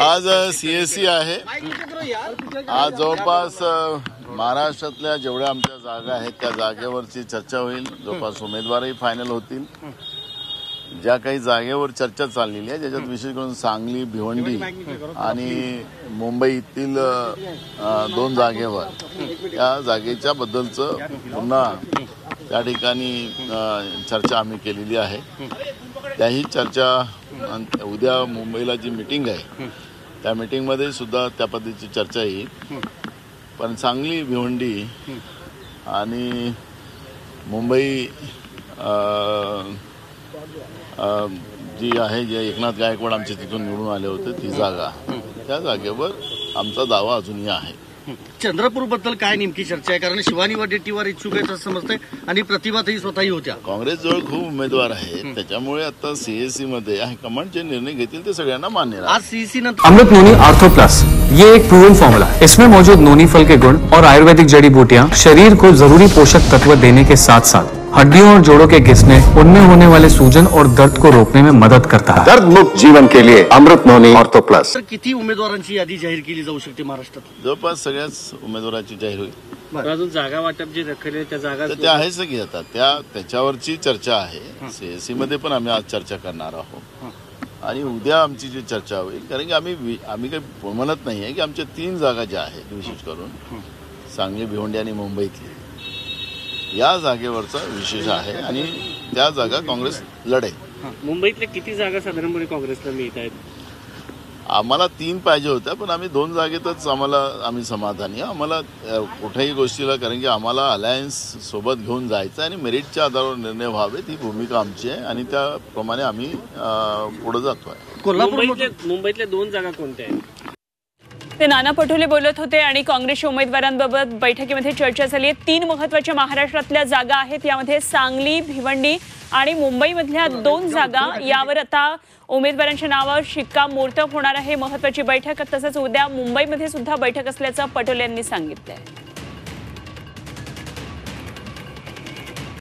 आज सीएससी आहे। आज जवळपास महाराष्ट्रातल्या जेवढ्या आमच्या जागा आहेत त्या जागेवरची चर्चा होईल। जवळपास उमेदवारही फायनल होतील। ज्या काही जागेवर चर्चा चाललेली आहे ज्याच्यात विशेष करून सांगली, भिवंडी आणि मुंबईतील 2 जागेवर त्या जागेच्या बद्दलचं पुन्हा त्या ठिकाणी चर्चा आम्ही केलेली आहे। त्याही चर्चा उद्या मुंबईला जी मीटिंग आहे त्या मीटिंगमध्ये सुद्धा त्या पद्धतीची चर्चा येईल। पण सांगली, भिवंडी आणि मुंबई जी आहे जे एकनाथ गायकवाड आमचे तिथून निवडून आले होते ती जागा, त्या जागेवर आमचा दावा अजूनही आहे। चंद्रपूर बद्दल काय नेमकी चर्चा आहे? कारण शिवानी वडेट्टीवार इच्छुक आहेत असं समजतंय आणि प्रतिभाताई स्वतःही होत्या। काँग्रेसजवळ खूप उमेदवार आहेत, त्याच्यामुळे आता सीएससी मध्ये हायकमांड जे निर्णय घेतील ते सगळ्यांना मान्य राहतील। आज सीएससी नंतर अमृत नोनी आर्थो प्लस, ये एक प्रूवन फॉर्मूला है। इसमें मौजूद नोनी फल के गुण और आयुर्वेदिक जड़ी बूटियां शरीर को जरूरी पोषक तत्व देने के साथ साथ हड्डियों और जोड़ों के घिसने, उनमें होने वाले सूजन और दर्द को रोकने में मदद करता है। दर्द मुक्त जीवन के लिए अमृत नोनी ऑर्थो प्लस। किती उमेदवारांची यादी जाहीर केली जाऊ शकते महाराष्ट्रात? जवळपास सगळ्याच उमेदवाराची जाहीर होईल। अजून जागा वाटप जे रखले त्या जागा त्या आहेच की आता त्याच्यावरची चर्चा आहे। सीएससी मध्ये पण आम्ही आज चर्चा करणार आहोत आणि उद्या आमची जी चर्चा होईल, कारण की आम्ही काही म्हणत नाही आहे की आमच्या 3 जागा ज्या आहेत विशेष करून सांगली, भिवंडी आणि मुंबईतली या जागेवरचा विशेष आहे आणि त्या जागा काँग्रेस लढेल। मुंबईतल्या किती जागा साधारणपणे काँग्रेसला मिळत आहेत? आम्हाला 3 पाहिजे होत्या, पण आम्ही 2 जागेतच आम्ही समाधानी आहे। आम्हाला कुठल्याही गोष्टीला, कारण की आम्हाला अलायन्स सोबत घेऊन जायचं आणि मेरिटच्या आधारावर निर्णय व्हावेत ही भूमिका आमची आहे आणि त्याप्रमाणे आम्ही पुढे जातोय। मुंबईतल्या 2 जागा कोणत्या आहेत? ते नाना पटोले बोलत होते आणि काँग्रेसच्या उमेदवारांबाबत बैठकीमध्ये चर्चा झाली आहे। 3 महत्त्वाच्या महाराष्ट्रातल्या जागा आहेत, यामध्ये सांगली, भिवंडी आणि मुंबईमधल्या 2 जागा। यावर आता उमेदवारांच्या नावावर शिक्कामोर्तब होणार आहे। महत्त्वाची बैठक, तसंच उद्या मुंबईमध्ये सुद्धा बैठक असल्याचं पटोले यांनी सांगितलंय।